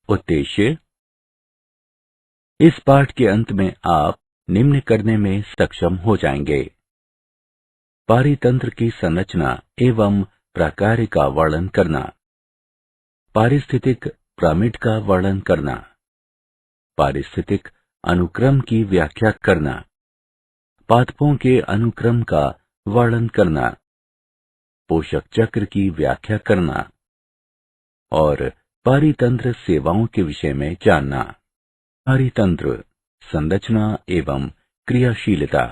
उद्देश्य। इस पाठ के अंत में आप निम्न करने में सक्षम हो जाएंगे। पारितंत्र की संरचना एवं प्रकार का वर्णन करना, पारिस्थितिक पिरामिड का वर्णन करना, पारिस्थितिक अनुक्रम की व्याख्या करना, पादपों के अनुक्रम का वर्णन करना, पोषक चक्र की व्याख्या करना और पारितंत्र सेवाओं के विषय में जानना। पारितंत्र संरचना एवं क्रियाशीलता।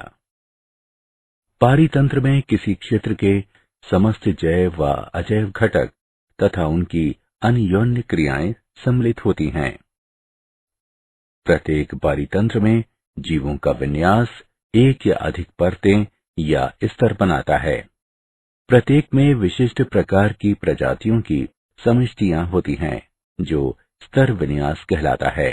पारितंत्र में किसी क्षेत्र के समस्त जैव व अजैव घटक तथा उनकी अन्योन्य क्रियाएं सम्मिलित होती हैं। प्रत्येक पारितंत्र में जीवों का विन्यास एक या अधिक परतें या स्तर बनाता है। प्रत्येक में विशिष्ट प्रकार की प्रजातियों की समष्टियां होती हैं, जो स्तर विन्यास कहलाता है।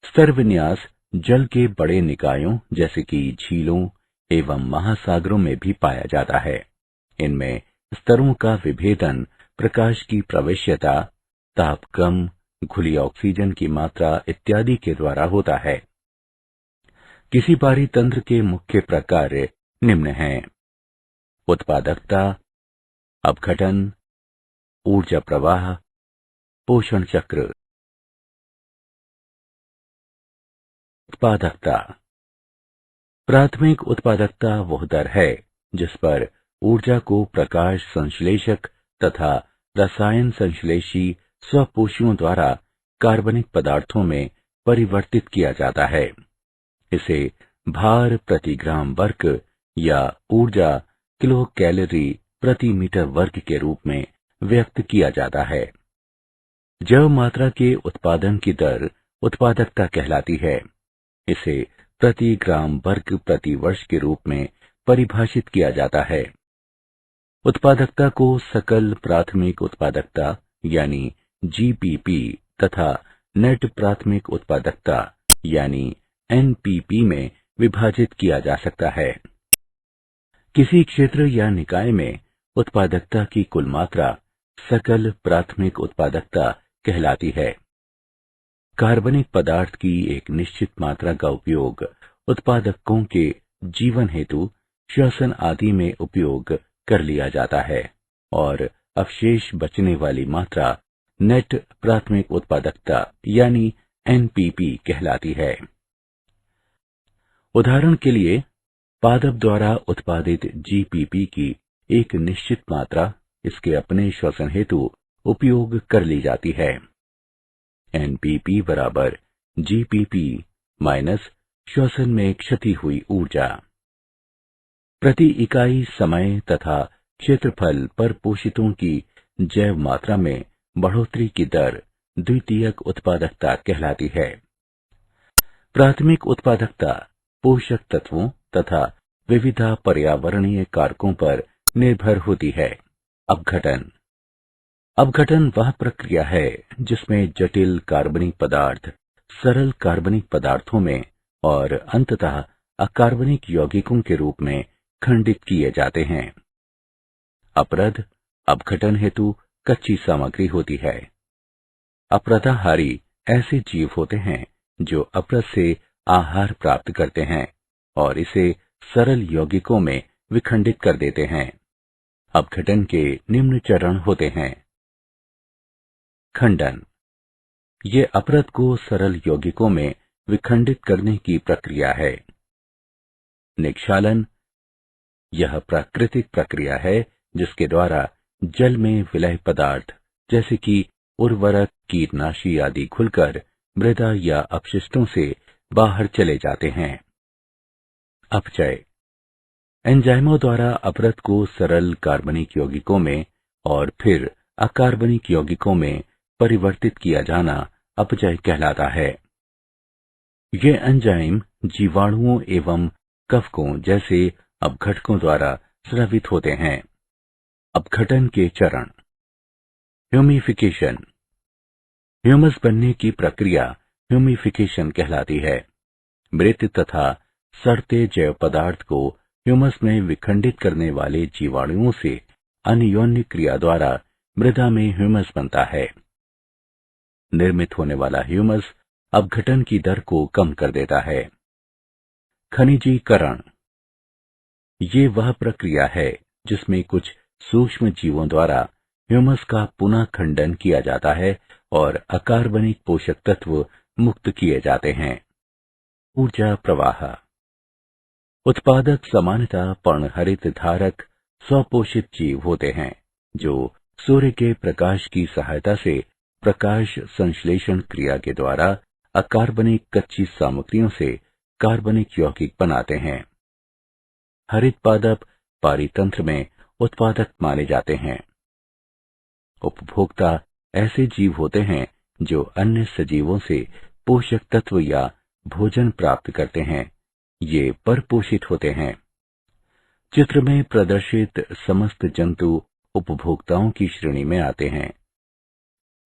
स्तर विन्यास जल के बड़े निकायों जैसे कि झीलों एवं महासागरों में भी पाया जाता है। इनमें स्तरों का विभेदन प्रकाश की प्रवेश्यता, तापक्रम, खुली ऑक्सीजन की मात्रा इत्यादि के द्वारा होता है। किसी पारितंत्र के मुख्य प्रकार निम्न हैं: उत्पादकता, अपघटन, ऊर्जा प्रवाह, पोषण चक्र। उत्पादकता। प्राथमिक उत्पादकता वह दर है जिस पर ऊर्जा को प्रकाश संश्लेषक तथा रसायन संश्लेषी स्वपोषियों द्वारा कार्बनिक पदार्थों में परिवर्तित किया जाता है। इसे भार प्रति ग्राम वर्ग या ऊर्जा किलो कैलोरी प्रति मीटर वर्ग के रूप में व्यक्त किया जाता है। जैव मात्रा के उत्पादन की दर उत्पादकता कहलाती है। इसे प्रति ग्राम वर्ग प्रति वर्ष के रूप में परिभाषित किया जाता है। उत्पादकता को सकल प्राथमिक उत्पादकता यानी जीपीपी तथा नेट प्राथमिक उत्पादकता यानी एनपीपी में विभाजित किया जा सकता है। किसी क्षेत्र या निकाय में उत्पादकता की कुल मात्रा सकल प्राथमिक उत्पादकता कहलाती है। कार्बनिक पदार्थ की एक निश्चित मात्रा का उपयोग उत्पादकों के जीवन हेतु श्वसन आदि में उपयोग कर लिया जाता है और अवशेष बचने वाली मात्रा नेट प्राथमिक उत्पादकता यानी एनपीपी कहलाती है। उदाहरण के लिए, पादप द्वारा उत्पादित जीपीपी की एक निश्चित मात्रा इसके अपने श्वसन हेतु उपयोग कर ली जाती है। एनपीपी बराबर जीपीपी माइनस श्वसन में क्षति हुई ऊर्जा। प्रति इकाई समय तथा क्षेत्रफल पर पोषितों की जैव मात्रा में बढ़ोतरी की दर द्वितीयक उत्पादकता कहलाती है। प्राथमिक उत्पादकता पोषक तत्वों तथा विविध पर्यावरणीय कारकों पर निर्भर होती है। अपघटन। अपघटन वह प्रक्रिया है जिसमें जटिल कार्बनिक पदार्थ सरल कार्बनिक पदार्थों में और अंततः अकार्बनिक यौगिकों के रूप में खंडित किए जाते हैं। अपरद अपघटन हेतु कच्ची सामग्री होती है। अपरदाहारी ऐसे जीव होते हैं जो अपरद से आहार प्राप्त करते हैं और इसे सरल यौगिकों में विखंडित कर देते हैं। अपघटन के निम्न चरण होते हैं। खंडन। ये अपरद को सरल यौगिकों में विखंडित करने की प्रक्रिया है। निक्षालन। यह प्राकृतिक प्रक्रिया है जिसके द्वारा जल में विलय पदार्थ जैसे कि उर्वरक, कीटनाशी आदि खुलकर मृदा या अपशिष्टों से बाहर चले जाते हैं। अपचय। एंजाइमों द्वारा अपरद को सरल कार्बनिक यौगिकों में और फिर अकार्बनिक यौगिकों में परिवर्तित किया जाना अपचय कहलाता है। ये एंजाइम जीवाणुओं एवं कवकों जैसे अपघटकों द्वारा स्रावित होते हैं। अपघटन के चरण। ह्यूमिफिकेशन। ह्यूमस बनने की प्रक्रिया ह्यूमिफिकेशन कहलाती है। मृत तथा सड़ते जैव पदार्थ को ह्यूमस में विखंडित करने वाले जीवाणुओं से अन्योन्य क्रिया द्वारा मृदा में ह्यूमस बनता है। निर्मित होने वाला ह्यूमस अपघटन की दर को कम कर देता है। खनिजीकरण ये वह प्रक्रिया है जिसमें कुछ सूक्ष्म जीवों द्वारा ह्यूमस का पुनः खंडन किया जाता है और अकार्बनिक पोषक तत्व मुक्त किए जाते हैं। ऊर्जा प्रवाह उत्पादक सामान्यतः पर्णहरित धारक स्वपोषित जीव होते हैं जो सूर्य के प्रकाश की सहायता से प्रकाश संश्लेषण क्रिया के द्वारा अकार्बनिक कच्ची सामग्रियों से कार्बनिक यौगिक बनाते हैं। हरित पादप पारितंत्र में उत्पादक माने जाते हैं। उपभोक्ता ऐसे जीव होते हैं जो अन्य सजीवों से पोषक तत्व या भोजन प्राप्त करते हैं। ये परपोषित होते हैं। चित्र में प्रदर्शित समस्त जंतु उपभोक्ताओं की श्रेणी में आते हैं।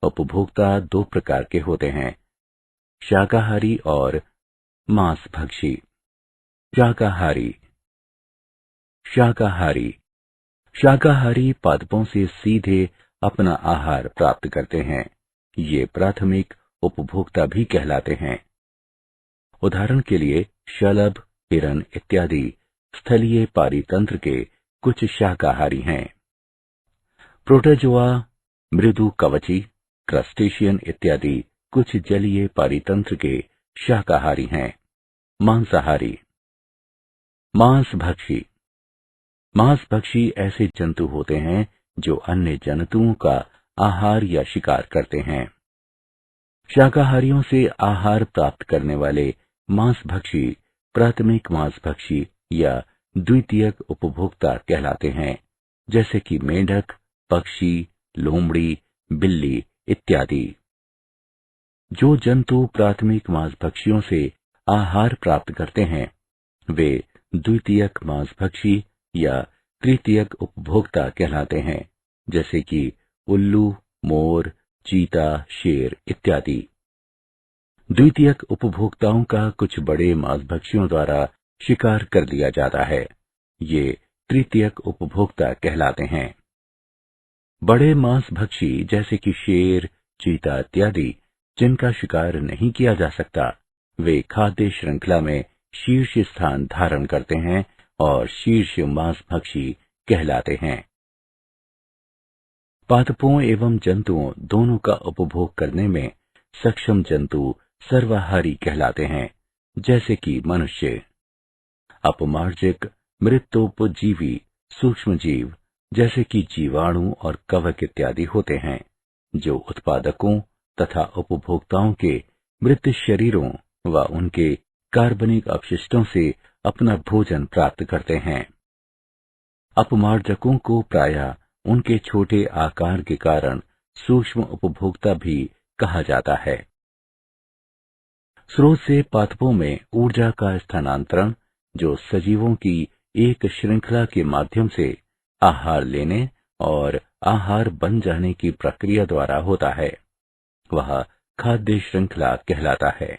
उपभोक्ता दो प्रकार के होते हैं, शाकाहारी और मांसभक्षी। शाकाहारी शाकाहारी शाकाहारी पादपों से सीधे अपना आहार प्राप्त करते हैं। ये प्राथमिक उपभोक्ता भी कहलाते हैं। उदाहरण के लिए शलभ, हिरन इत्यादि स्थलीय पारितंत्र के कुछ शाकाहारी हैं। प्रोटोजोआ, मृदु कवची, क्रस्टेशियन इत्यादि कुछ जलीय पारितंत्र के शाकाहारी हैं। मांसाहारी मांसभक्षी मांसभक्षी ऐसे जंतु होते हैं जो अन्य जंतुओं का आहार या शिकार करते हैं। शाकाहारियों से आहार प्राप्त करने वाले मांसभक्षी प्राथमिक मांसभक्षी या द्वितीयक उपभोक्ता कहलाते हैं, जैसे कि मेंढक, पक्षी, लोमड़ी, बिल्ली इत्यादि। जो जंतु प्राथमिक मांसभक्षियों से आहार प्राप्त करते हैं वे द्वितीयक मांसभक्षी या तृतीयक उपभोक्ता कहलाते हैं, जैसे कि उल्लू, मोर, चीता, शेर इत्यादि। द्वितीयक उपभोक्ताओं का कुछ बड़े मांसभक्षियों द्वारा शिकार कर लिया जाता है। ये तृतीयक उपभोक्ता कहलाते हैं। बड़े मांसभक्षी जैसे कि शेर, चीता इत्यादि जिनका शिकार नहीं किया जा सकता, वे खाद्य श्रृंखला में शीर्ष स्थान धारण करते हैं और शीर्ष मांसभक्षी कहलाते हैं। पादपों एवं जंतुओं दोनों का उपभोग करने में सक्षम जंतु सर्वाहारी कहलाते हैं, जैसे कि मनुष्य। अपमार्जक मृतोपजीवी सूक्ष्म जीव जैसे कि जीवाणु और कवक इत्यादि होते हैं, जो उत्पादकों तथा उपभोक्ताओं के मृत शरीरों व उनके कार्बनिक अपशिष्टों से अपना भोजन प्राप्त करते हैं। अपमार्जकों को प्रायः उनके छोटे आकार के कारण सूक्ष्म उपभोक्ता भी कहा जाता है। स्रोत से पादपों में ऊर्जा का स्थानांतरण, जो सजीवों की एक श्रृंखला के माध्यम से आहार लेने और आहार बन जाने की प्रक्रिया द्वारा होता है, वह खाद्य श्रृंखला कहलाता है।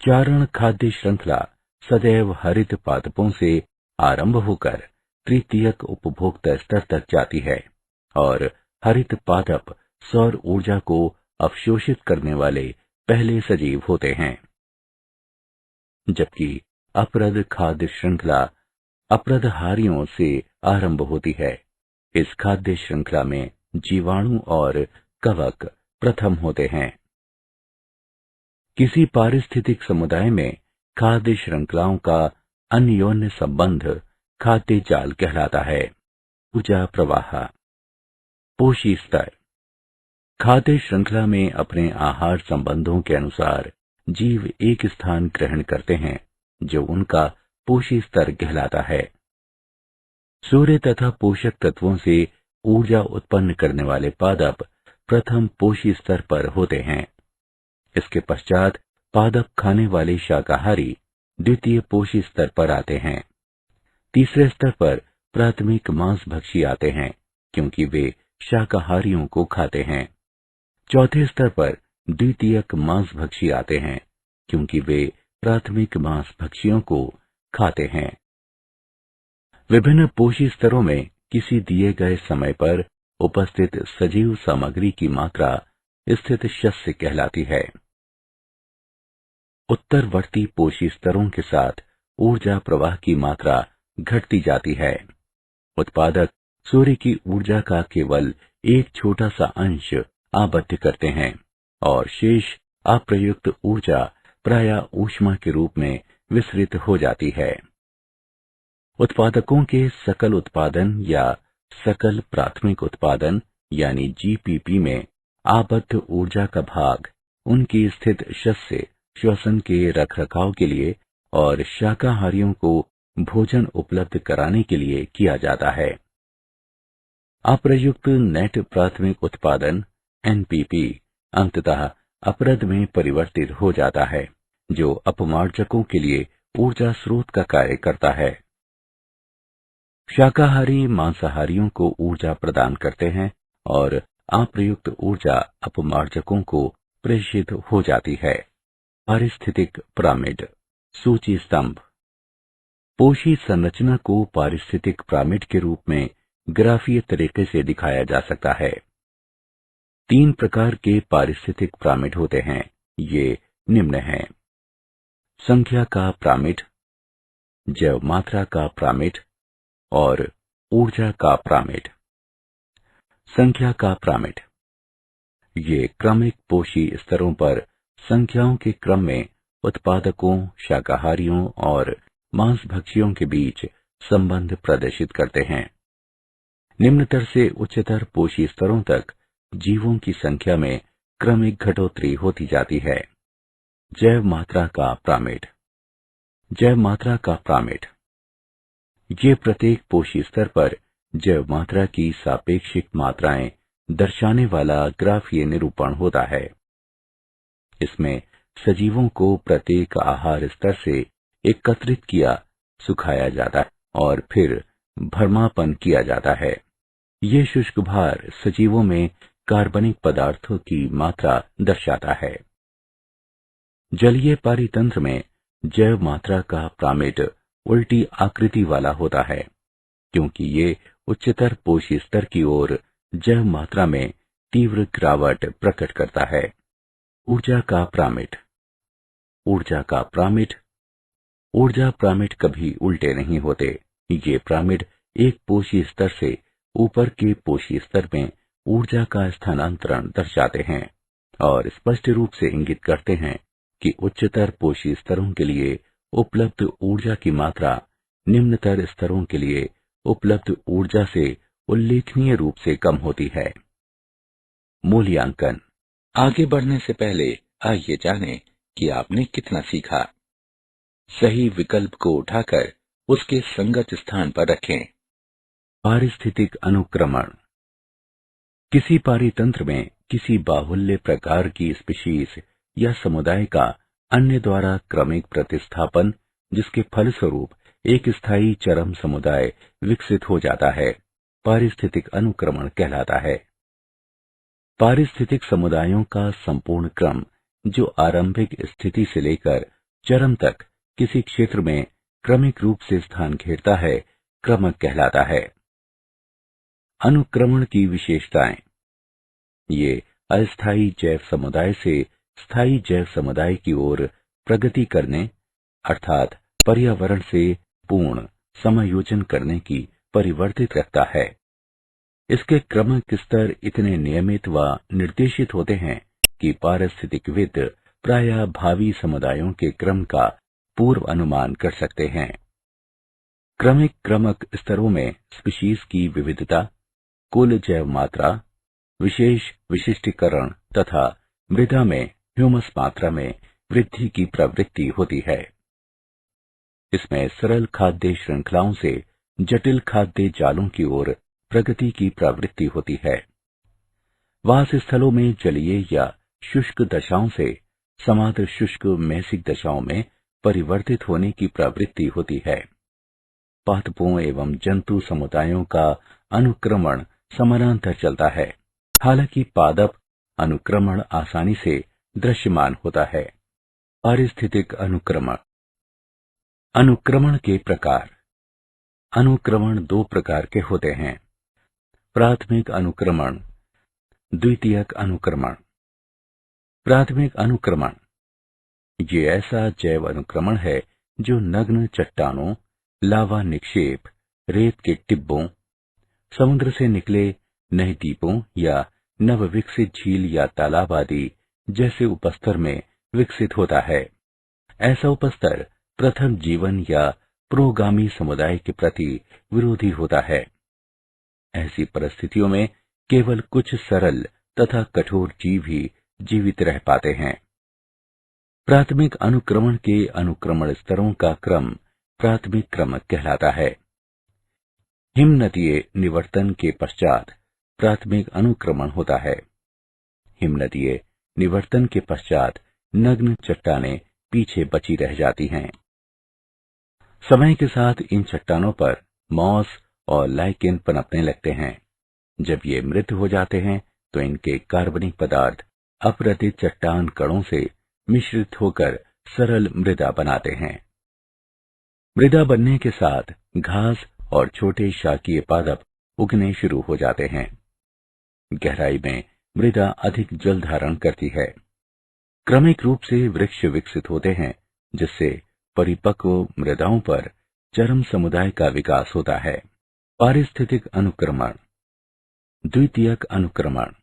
चारण खाद्य श्रृंखला सदैव हरित पादपों से आरंभ होकर तृतीयक उपभोक्ता स्तर तक जाती है और हरित पादप सौर ऊर्जा को अवशोषित करने वाले पहले सजीव होते हैं, जबकि अप्रद खाद्य श्रृंखला अप्रदहारियों से आरंभ होती है। इस खाद्य श्रृंखला में जीवाणु और कवक प्रथम होते हैं। किसी पारिस्थितिक समुदाय में खाद्य श्रृंखलाओं का अन्योन्य संबंध खाद्य जाल कहलाता है। ऊर्जा प्रवाह पोषी स्तर खाद्य श्रृंखला में अपने आहार संबंधों के अनुसार जीव एक स्थान ग्रहण करते हैं, जो उनका पोषी स्तर कहलाता है। सूर्य तथा पोषक तत्वों से ऊर्जा उत्पन्न करने वाले पादप प्रथम पोषी स्तर पर होते हैं। इसके पश्चात पादप खाने वाले शाकाहारी द्वितीय पोषी स्तर पर आते हैं। तीसरे स्तर पर प्राथमिक मांसभक्षी आते हैं, क्योंकि वे शाकाहारियों को खाते हैं। चौथे स्तर पर द्वितीयक मांसभक्षी आते हैं, क्योंकि वे प्राथमिक मांसभक्षियों को खाते हैं। विभिन्न पोषी स्तरों में किसी दिए गए समय पर उपस्थित सजीव सामग्री की मात्रा स्थित शस्य कहलाती है। उत्तरवर्ती पोषी स्तरों के साथ ऊर्जा प्रवाह की मात्रा घटती जाती है। उत्पादक सूर्य की ऊर्जा का केवल एक छोटा सा अंश आबद्ध करते हैं और शेष अप्रयुक्त ऊर्जा प्रायः ऊष्मा के रूप में विसरित हो जाती है। उत्पादकों के सकल उत्पादन या सकल प्राथमिक उत्पादन यानी जीपीपी में आबद्ध ऊर्जा का भाग उनकी स्थित शस्य श्वसन के रखरखाव के लिए और शाकाहारियों को भोजन उपलब्ध कराने के लिए किया जाता है। अप्रयुक्त नेट प्राथमिक उत्पादन एनपीपी अंततः अपरद में परिवर्तित हो जाता है, जो अपमार्जकों के लिए ऊर्जा स्रोत का कार्य करता है। शाकाहारी मांसाहारियों को ऊर्जा प्रदान करते हैं और अप्रयुक्त ऊर्जा अपमार्जकों को प्रेषित हो जाती है। पारिस्थितिक पिरामिड सूची स्तंभ। पोषी संरचना को पारिस्थितिक पिरामिड के रूप में ग्राफीय तरीके से दिखाया जा सकता है। 3 प्रकार के पारिस्थितिक पिरामिड होते हैं। ये निम्न हैं: संख्या का पिरामिड, जैव मात्रा का पिरामिड और ऊर्जा का पिरामिड। संख्या का पिरामिड ये क्रमिक पोषी स्तरों पर संख्याओं के क्रम में उत्पादकों, शाकाहारियों और मांसभक्षियों के बीच संबंध प्रदर्शित करते हैं। निम्नतर से उच्चतर पोषी स्तरों तक जीवों की संख्या में क्रमिक घटोत्तरी होती जाती है। जैव मात्रा का पिरामिड। जैव मात्रा का पिरामिड ये प्रत्येक पोषी स्तर पर जैव मात्रा की सापेक्षिक मात्राएं दर्शाने वाला ग्राफीय निरूपण होता है। इसमें सजीवों को प्रत्येक आहार स्तर से एकत्रित किया, सुखाया जाता है और फिर भरमापन किया जाता है। ये शुष्क भार सजीवों में कार्बनिक पदार्थों की मात्रा दर्शाता है। जलीय पारितंत्र में जैव मात्रा का पिरामिड उल्टी आकृति वाला होता है, क्योंकि ये उच्चतर पोषी स्तर की ओर जैव मात्रा में तीव्र गिरावट प्रकट करता है। ऊर्जा का पिरामिड। ऊर्जा का पिरामिड। ऊर्जा पिरामिड कभी उल्टे नहीं होते। ये पिरामिड एक पोषी स्तर से ऊपर के पोषी स्तर में ऊर्जा का स्थानांतरण दर्शाते हैं और स्पष्ट रूप से इंगित करते हैं कि उच्चतर पोषी स्तरों के लिए उपलब्ध ऊर्जा की मात्रा निम्नतर स्तरों के लिए उपलब्ध ऊर्जा से उल्लेखनीय रूप से कम होती है। मूल्यांकन। आगे बढ़ने से पहले आइए जानें कि आपने कितना सीखा। सही विकल्प को उठाकर उसके संगत स्थान पर रखें। पारिस्थितिक अनुक्रमण। किसी पारितंत्र में किसी बाहुल्य प्रकार की स्पीशीज या समुदाय का अन्य द्वारा क्रमिक प्रतिस्थापन, जिसके फलस्वरूप एक स्थायी चरम समुदाय विकसित हो जाता है, पारिस्थितिक अनुक्रमण कहलाता है। पारिस्थितिक समुदायों का संपूर्ण क्रम, जो आरंभिक स्थिति से लेकर चरम तक किसी क्षेत्र में क्रमिक रूप से स्थान घेरता है, क्रमक कहलाता है। अनुक्रमण की विशेषताएं। ये अस्थायी जैव समुदाय से स्थायी जैव समुदाय की ओर प्रगति करने, अर्थात पर्यावरण से पूर्ण समायोजन करने की परिवर्तित रखता है। इसके क्रमिक स्तर इतने नियमित व निर्देशित होते हैं कि पारिस्थितिकविद प्रायः भावी समुदायों के क्रम का पूर्व अनुमान कर सकते हैं। क्रमिक क्रमक स्तरों में स्पीशीज की विविधता, कुल जैव मात्रा, विशेष विशिष्टीकरण तथा मृदा में ह्यूमस मात्रा में वृद्धि की प्रवृत्ति होती है। इसमें सरल खाद्य श्रृंखलाओं से जटिल खाद्य जालों की ओर प्रगति की प्रवृत्ति होती है। वास स्थलों में जलीय या शुष्क दशाओं से समाद्र शुष्क मैसिक दशाओं में परिवर्तित होने की प्रवृत्ति होती है। पादपों एवं जंतु समुदायों का अनुक्रमण समानांतर चलता है। हालांकि पादप अनुक्रमण आसानी से दृश्यमान होता है। पारिस्थितिक अनुक्रमण। अनुक्रमण के प्रकार। अनुक्रमण 2 प्रकार के होते हैं: प्राथमिक अनुक्रमण, द्वितीयक अनुक्रमण। प्राथमिक अनुक्रमण ये ऐसा जैव अनुक्रमण है जो नग्न चट्टानों, लावा निक्षेप, रेत के टिब्बों, समुद्र से निकले नए द्वीपों या नवविकसित झील या तालाब आदि जैसे उपस्तर में विकसित होता है। ऐसा उपस्तर प्रथम जीवन या प्रोगामी समुदाय के प्रति विरोधी होता है। ऐसी परिस्थितियों में केवल कुछ सरल तथा कठोर जीव ही जीवित रह पाते हैं। प्राथमिक अनुक्रमण के अनुक्रमण स्तरों का क्रम प्राथमिक क्रम कहलाता है। हिमनदीय निवर्तन के पश्चात प्राथमिक अनुक्रमण होता है। हिमनदीय निवर्तन के पश्चात नग्न चट्टानें पीछे बची रह जाती हैं। समय के साथ इन चट्टानों पर मॉस और लाइकेन पनपने लगते हैं। जब ये मृत हो जाते हैं तो इनके कार्बनिक पदार्थ अपरदित चट्टान कणों से मिश्रित होकर सरल मृदा बनाते हैं। मृदा बनने के साथ घास और छोटे शाकीय पादप उगने शुरू हो जाते हैं। गहराई में मृदा अधिक जल धारण करती है। क्रमिक रूप से वृक्ष विकसित होते हैं, जिससे परिपक्व मृदाओं पर चरम समुदाय का विकास होता है। पारिस्थितिक अनुक्रमण। द्वितीयक अनुक्रमण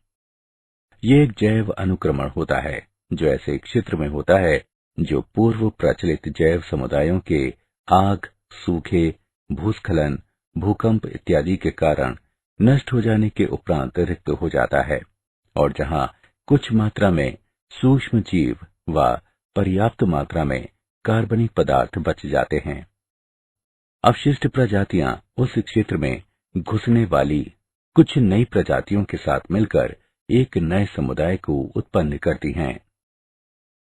ये एक जैव अनुक्रमण होता है जो ऐसे क्षेत्र में होता है जो पूर्व प्रचलित जैव समुदायों के आग, सूखे, भूस्खलन, भूकंप इत्यादि के कारण नष्ट हो जाने के उपरांत रिक्त हो जाता है और जहां कुछ मात्रा में सूक्ष्म जीव व पर्याप्त मात्रा में कार्बनिक पदार्थ बच जाते हैं। अवशिष्ट प्रजातियां उस क्षेत्र में घुसने वाली कुछ नई प्रजातियों के साथ मिलकर एक नए समुदाय को उत्पन्न करती हैं।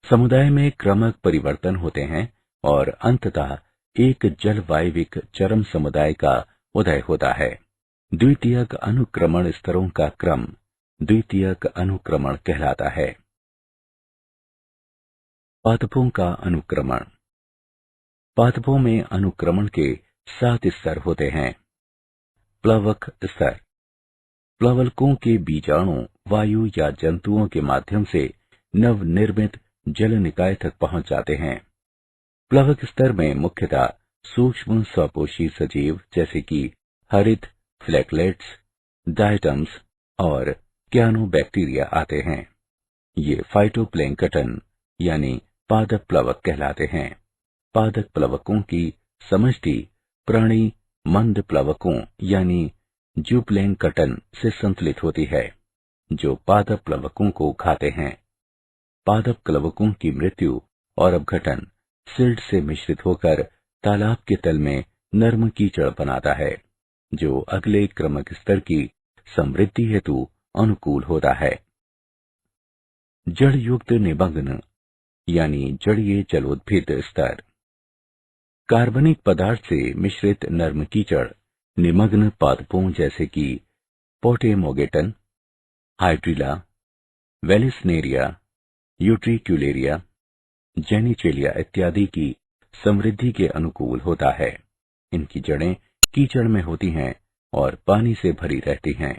समुदाय में क्रमक परिवर्तन होते हैं और अंततः एक जलवायविक चरम समुदाय का उदय होता है। द्वितीयक अनुक्रमण स्तरों का क्रम द्वितीयक अनुक्रमण कहलाता है। पादपों का अनुक्रमण। पादपों में अनुक्रमण के 7 स्तर होते हैं। प्लवक स्तर। प्लवकों के बीजाणु वायु या जंतुओं के माध्यम से नवनिर्मित जल निकाय तक पहुंच जाते हैं। प्लवक स्तर में मुख्यतः सूक्ष्म स्वपोषी सजीव जैसे कि हरित, फ्लैकलेट्स, डायटम्स और क्यानोबैक्टीरिया आते हैं। ये फाइटोप्लैंक्टन यानी पादप प्लवक कहलाते हैं। पादप प्लवकों की समष्टि प्राणी मंद प्लवकों यानी जूप्लैंक्टन से संतुलित होती है, जो पादप प्लवकों को खाते हैं। पादप प्लवकों की मृत्यु और अपघटन सिल्ट से मिश्रित होकर तालाब के तल में नर्म कीचड़ बनाता है, जो अगले क्रमक स्तर की समृद्धि हेतु अनुकूल होता है। जड़ युक्त निमग्न यानी जड़ीय जलोद्भिद स्तर। कार्बनिक पदार्थ से मिश्रित नर्म कीचड़ निमग्न पादपों जैसे कि पोटेमोगेटन, हाइड्रिला, वेलिसनेरिया, यूट्रिक्युलेरिया, जेनिचेलिया इत्यादि की समृद्धि के अनुकूल होता है। इनकी जड़ें कीचड़ में होती हैं और पानी से भरी रहती हैं।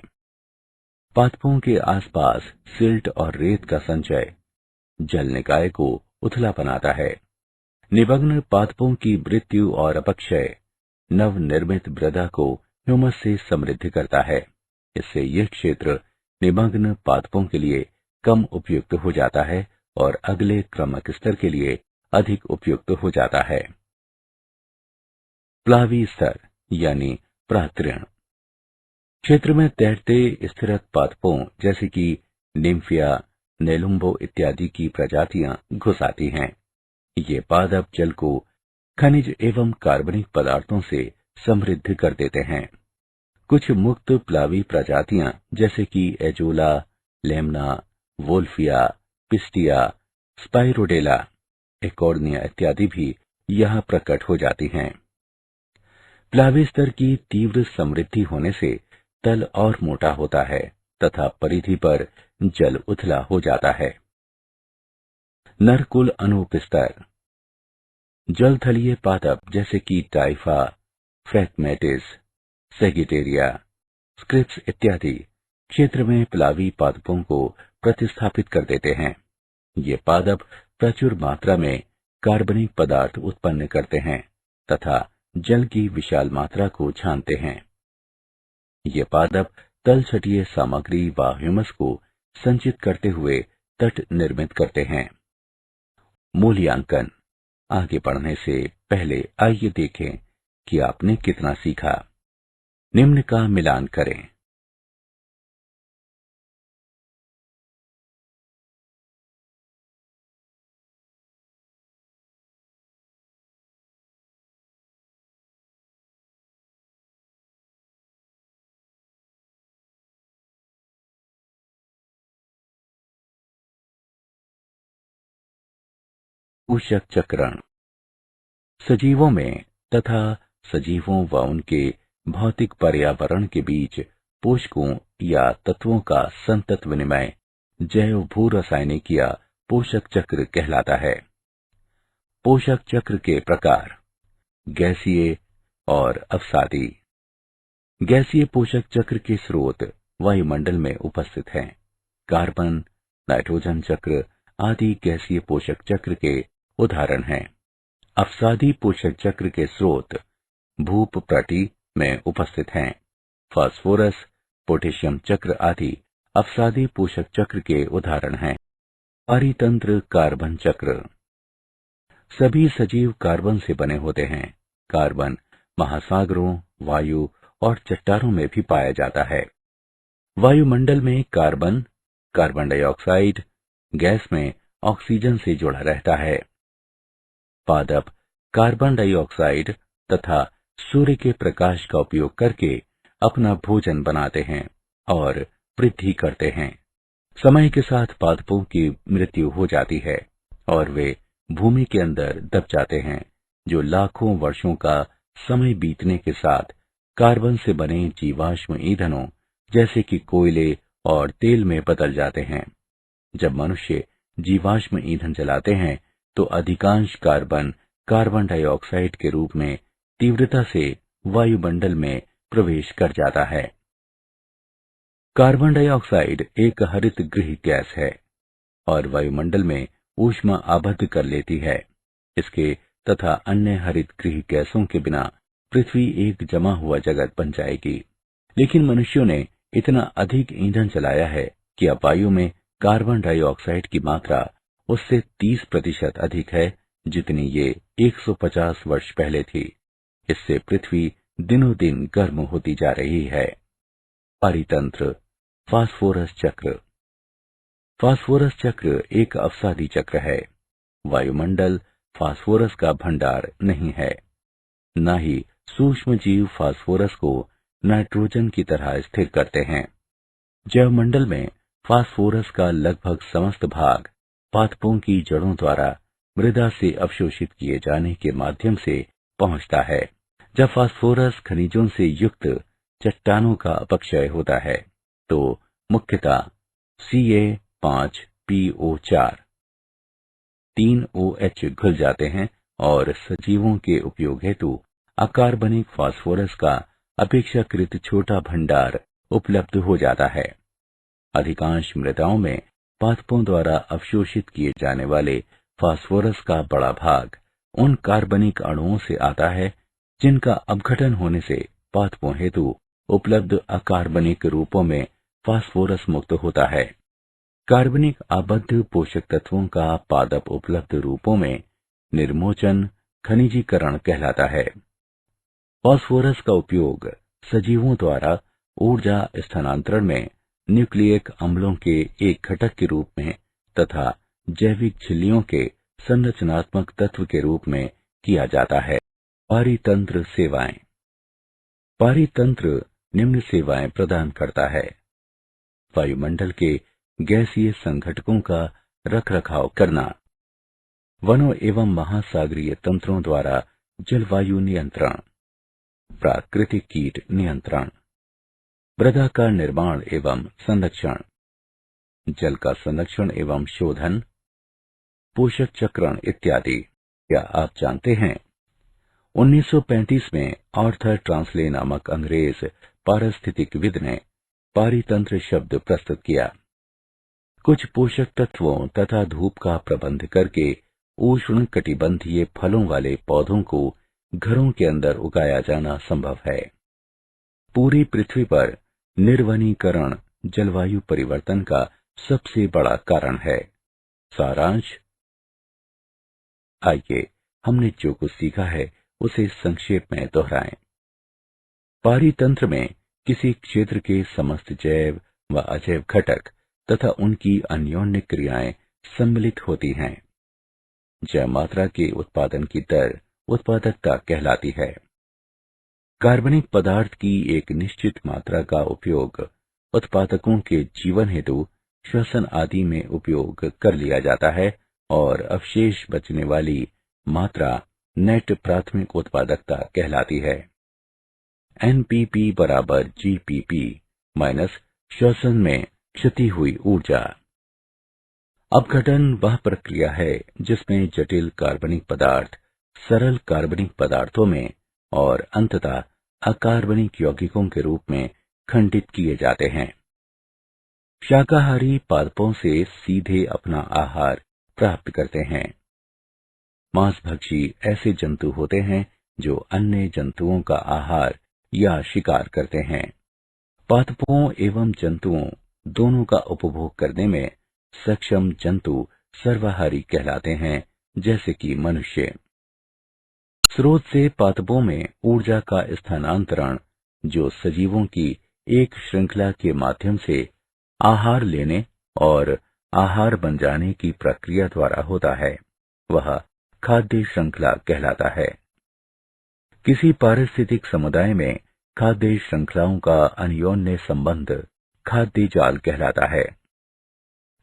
पादपों के आसपास सिल्ट और रेत का संचय जल निकाय को उथला बनाता है। निमग्न पादपों की मृत्यु और अपक्षय नवनिर्मित मृदा को ह्यूमस से समृद्ध करता है। इससे यह क्षेत्र निमग्न पादपों के लिए कम उपयुक्त हो जाता है और अगले क्रमक स्तर के लिए अधिक उपयुक्त हो जाता है। प्लावी स्तर यानी प्रातृण। क्षेत्र में तैरते स्थिरक पादपों जैसे कि निम्फिया, नेलुम्बो इत्यादि की प्रजातियां घुस आती हैं। ये पादप जल को खनिज एवं कार्बनिक पदार्थों से समृद्ध कर देते हैं। कुछ मुक्त प्लावी प्रजातियां जैसे कि Azolla, Lemna, Wolffia, Pistia, Spirodela, Eichhornia इत्यादि भी यहाँ प्रकट हो जाती हैं। प्लावी स्तर की तीव्र समृद्धि होने से तल और मोटा होता है तथा परिधि पर जल उथला हो जाता है। नरकुल अनूप स्तर। जलथलीय पादप जैसे कि टाइफा, फ्रैगमेटिस, सेगिटेरिया, स्क्रिप्स इत्यादि क्षेत्र में प्लावी पादपों को प्रतिस्थापित कर देते हैं। ये पादप प्रचुर मात्रा में कार्बनिक पदार्थ उत्पन्न करते हैं तथा जल की विशाल मात्रा को छानते हैं। ये पादप तलछटीय सामग्री व ह्यूमस को संचित करते हुए तट निर्मित करते हैं। मूल्यांकन। आगे बढ़ने से पहले आइए देखें कि आपने कितना सीखा। निम्न का मिलान करें। पोषक चक्रण। सजीवों में तथा सजीवों व उनके भौतिक पर्यावरण के बीच पोषकों या तत्वों का संतत विनिमय जैव भू रासायनिक या पोषक चक्र कहलाता है। पोषक चक्र के प्रकार। गैसीय और अवसादी। गैसीय पोषक चक्र के स्रोत वायुमंडल में उपस्थित हैं। कार्बन, नाइट्रोजन चक्र आदि गैसीय पोषक चक्र के उदाहरण हैं। अवसादी पोषक चक्र के स्रोत भूपटि में उपस्थित हैं। फास्फोरस, पोटेशियम चक्र आदि अवसादी पोषक चक्र के उदाहरण हैं। पारितंत्र कार्बन चक्र। सभी सजीव कार्बन से बने होते हैं। कार्बन महासागरों, वायु और चट्टानों में भी पाया जाता है। वायुमंडल में कार्बन, कार्बन डाइऑक्साइड गैस में ऑक्सीजन से जुड़ा रहता है। पादप कार्बन डाइऑक्साइड तथा सूर्य के प्रकाश का उपयोग करके अपना भोजन बनाते हैं और वृद्धि करते हैं। समय के साथ पादपों की मृत्यु हो जाती है और वे भूमि के अंदर दब जाते हैं, जो लाखों वर्षों का समय बीतने के साथ कार्बन से बने जीवाश्म ईंधनों जैसे कि कोयले और तेल में बदल जाते हैं। जब मनुष्य जीवाश्म ईंधन जलाते हैं तो अधिकांश कार्बन कार्बन डाइऑक्साइड के रूप में तीव्रता से वायुमंडल में प्रवेश कर जाता है। कार्बन डाइऑक्साइड एक हरित गृह गैस है और वायुमंडल में ऊष्मा आबद्ध कर लेती है। इसके तथा अन्य हरित गृह गैसों के बिना पृथ्वी एक जमा हुआ जगत बन जाएगी। लेकिन मनुष्यों ने इतना अधिक ईंधन जलाया है कि अब वायु में कार्बन डाइऑक्साइड की मात्रा उससे 30% अधिक है, जितनी ये 150 वर्ष पहले थी। इससे पृथ्वी दिनों दिन गर्म होती जा रही है। पारितंत्र फास्फोरस चक्र। फास्फोरस चक्र एक अवसादी चक्र है। वायुमंडल फास्फोरस का भंडार नहीं है। न ही सूक्ष्म जीव फास्फोरस को नाइट्रोजन की तरह स्थिर करते हैं। जैवमंडल में फास्फोरस का लगभग समस्त भाग पादपों की जड़ों द्वारा मृदा से अवशोषित किए जाने के माध्यम से पहुंचता है। जब फास्फोरस खनिजों से युक्त चट्टानों का अपक्षय होता है तो मुख्यतः Ca5PO4 3OH घुल जाते हैं और सजीवों के उपयोग हेतु अकार्बनिक फास्फोरस का अपेक्षाकृत छोटा भंडार उपलब्ध हो जाता है। अधिकांश मृदाओं में पादपों द्वारा अवशोषित किए जाने वाले फास्फोरस का बड़ा भाग उन कार्बनिक अणुओं से आता है जिनका अपघटन होने से पादपों हेतु उपलब्ध अकार्बनिक रूपों में फास्फोरस मुक्त होता है। कार्बनिक आबद्ध पोषक तत्वों का पादप उपलब्ध रूपों में निर्मोचन खनिजीकरण कहलाता है। फास्फोरस का उपयोग सजीवों द्वारा ऊर्जा स्थानांतरण में न्यूक्लियिक अम्लों के एक घटक के रूप में तथा जैविक झिल्लियों के संरचनात्मक तत्व के रूप में किया जाता है। पारितंत्र सेवाएं। पारितंत्र निम्न सेवाएं प्रदान करता है। वायुमंडल के गैसीय संघटकों का रखरखाव करना, वनों एवं महासागरीय तंत्रों द्वारा जलवायु नियंत्रण, प्राकृतिक कीट नियंत्रण, मृदा का निर्माण एवं संरक्षण, जल का संरक्षण एवं शोधन, पोषक चक्रण इत्यादि। क्या आप जानते हैं 1935 में आर्थर ट्रांसले नामक अंग्रेज पारिस्थितिकविद ने पारितंत्र शब्द प्रस्तुत किया। कुछ पोषक तत्वों तथा धूप का प्रबंध करके उष्ण कटिबंधीय फलों वाले पौधों को घरों के अंदर उगाया जाना संभव है। पूरी पृथ्वी पर निर्वनीकरण जलवायु परिवर्तन का सबसे बड़ा कारण है। सारांश, आइए हमने जो कुछ सीखा है उसे संक्षेप में दोहराएं। पारितंत्र में किसी क्षेत्र के समस्त जैव व अजैव घटक तथा उनकी अन्योन्य क्रियाएं सम्मिलित होती हैं। जैव मात्रा के उत्पादन की दर उत्पादकता कहलाती है। कार्बनिक पदार्थ की एक निश्चित मात्रा का उपयोग उत्पादकों के जीवन हेतु श्वसन आदि में उपयोग कर लिया जाता है और अवशेष बचने वाली मात्रा नेट प्राथमिक उत्पादकता कहलाती है। एनपीपी बराबर जीपीपी माइनस श्वसन में क्षति हुई ऊर्जा। अपघटन वह प्रक्रिया है जिसमें जटिल कार्बनिक पदार्थ सरल कार्बनिक पदार्थों में और अंततः अकार्बनिक यौगिकों के रूप में खंडित किए जाते हैं। शाकाहारी पादपों से सीधे अपना आहार प्राप्त करते हैं। मांसभक्षी ऐसे जंतु होते हैं जो अन्य जंतुओं का आहार या शिकार करते हैं। पादपों एवं जंतुओं दोनों का उपभोग करने में सक्षम जंतु सर्वाहारी कहलाते हैं, जैसे कि मनुष्य। स्रोत से पादपों में ऊर्जा का स्थानांतरण जो सजीवों की एक श्रृंखला के माध्यम से आहार लेने और आहार बन जाने की प्रक्रिया द्वारा होता है, वह खाद्य श्रृंखला कहलाता है। किसी पारिस्थितिक समुदाय में खाद्य श्रृंखलाओं का अन्योन्य संबंध खाद्य जाल कहलाता है।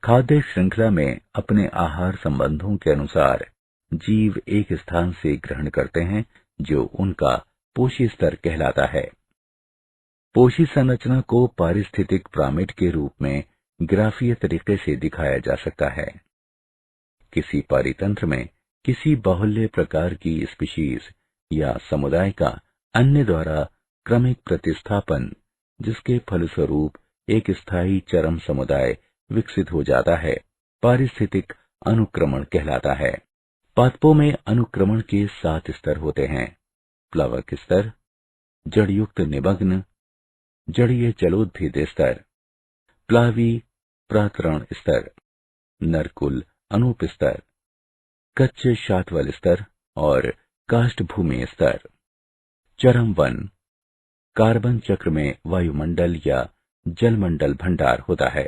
खाद्य श्रृंखला में अपने आहार संबंधों के अनुसार जीव एक स्थान से ग्रहण करते हैं जो उनका पोषी स्तर कहलाता है। पोषी संरचना को पारिस्थितिक पिरामिड के रूप में ग्राफीय तरीके से दिखाया जा सकता है। किसी पारितंत्र में किसी बाहुल्य प्रकार की स्पीशीज या समुदाय का अन्य द्वारा क्रमिक प्रतिस्थापन, जिसके फलस्वरूप एक स्थायी चरम समुदाय विकसित हो जाता है, पारिस्थितिक अनुक्रमण कहलाता है। पादपों में अनुक्रमण के 7 स्तर होते हैं: प्लवक स्तर, जड़युक्त निमग्न, जड़ीय जलोद्भिद स्तर, प्लावी प्रातरण स्तर, नरकुल अनूप स्तर, कच्छ शातवल स्तर और काष्ठभूमि स्तर। चरम वन कार्बन चक्र में वायुमंडल या जलमंडल भंडार होता है।